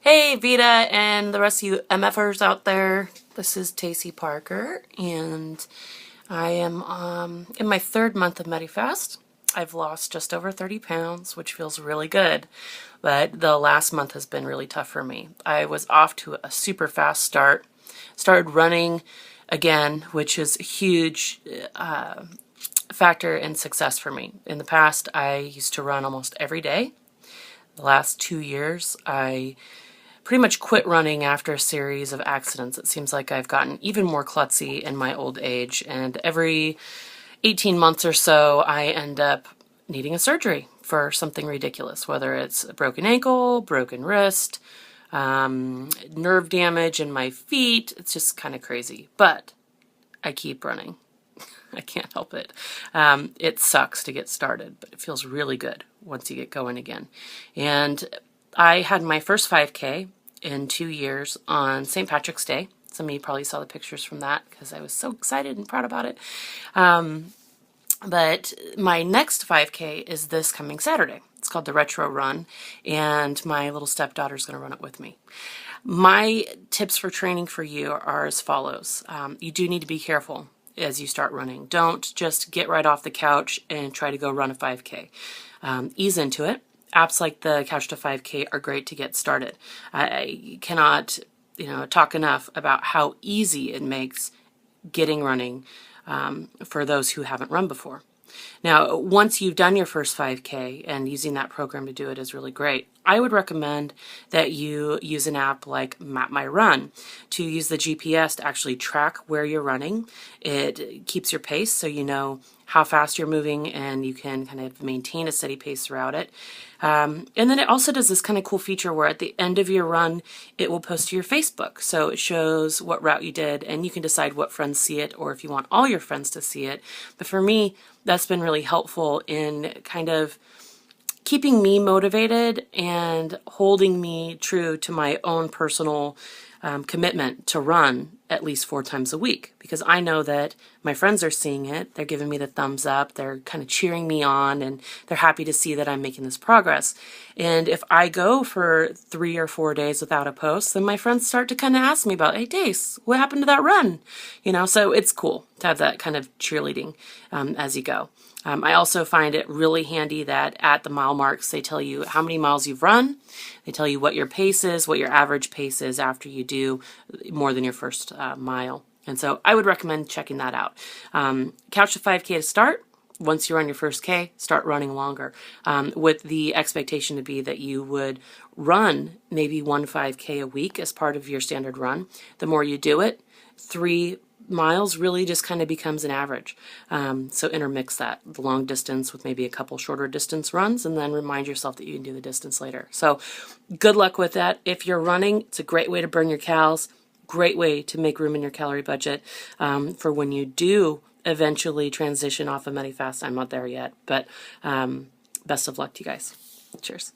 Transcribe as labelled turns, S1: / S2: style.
S1: Hey Vita and the rest of you MFers out there, this is Tacey Parker and I am in my third month of MediFast. I've lost just over 30 pounds, which feels really good, but the last month has been really tough for me. I was off to a super fast start, started running again, which is a huge factor in success for me. In the past, I used to run almost every day. The last 2 years, I pretty much quit running after a series of accidents. It seems like I've gotten even more klutzy in my old age, and every 18 months or so, I end up needing a surgery for something ridiculous, whether it's a broken ankle, broken wrist, nerve damage in my feet. It's just kind of crazy, but I keep running. I can't help it. It sucks to get started, but it feels really good once you get going again. And I had my first 5K in 2 years on St. Patrick's Day. Some of you probably saw the pictures from that because I was so excited and proud about it. But my next 5K is this coming Saturday. It's called the Retro Run, and my little stepdaughter's going to run it with me. My tips for training for you are as follows. You do need to be careful as you start running. Don't just get right off the couch and try to go run a 5K. Ease into it. Apps like the Couch to 5K are great to get started. I cannot, talk enough about how easy it makes getting running for those who haven't run before. Now, once you've done your first 5K, and using that program to do it is really great, I would recommend that you use an app like Map My Run to use the GPS to actually track where you're running. It keeps your pace so you know how fast you're moving and you can kind of maintain a steady pace throughout it. And then it also does this kind of cool feature where at the end of your run, it will post to your Facebook. So it shows what route you did, and you can decide what friends see it or if you want all your friends to see it. But for me, that's been really helpful in kind of keeping me motivated and holding me true to my own personal commitment to run at least 4 times a week, because I know that my friends are seeing it. They're giving me the thumbs up. They're kind of cheering me on, and they're happy to see that I'm making this progress. And if I go for 3 or 4 days without a post, then my friends start to kind of ask me about, hey, Dace, what happened to that run? So it's cool to have that kind of cheerleading as you go. I also find it really handy that at the mile marks, they tell you how many miles you've run. They tell you what your pace is, what your average pace is after you do more than your first mile. And so I would recommend checking that out. Couch to 5K to start. Once you're on your first K, start running longer, with the expectation to be that you would run maybe 1 5K a week as part of your standard run. The more you do it, 3 miles really just kind of becomes an average. So intermix that, the long distance with maybe a couple shorter distance runs, and then remind yourself that you can do the distance later. So good luck with that. If you're running, it's a great way to burn your calories, great way to make room in your calorie budget for when you do eventually transition off of MediFast. I'm not there yet, but best of luck to you guys. Cheers.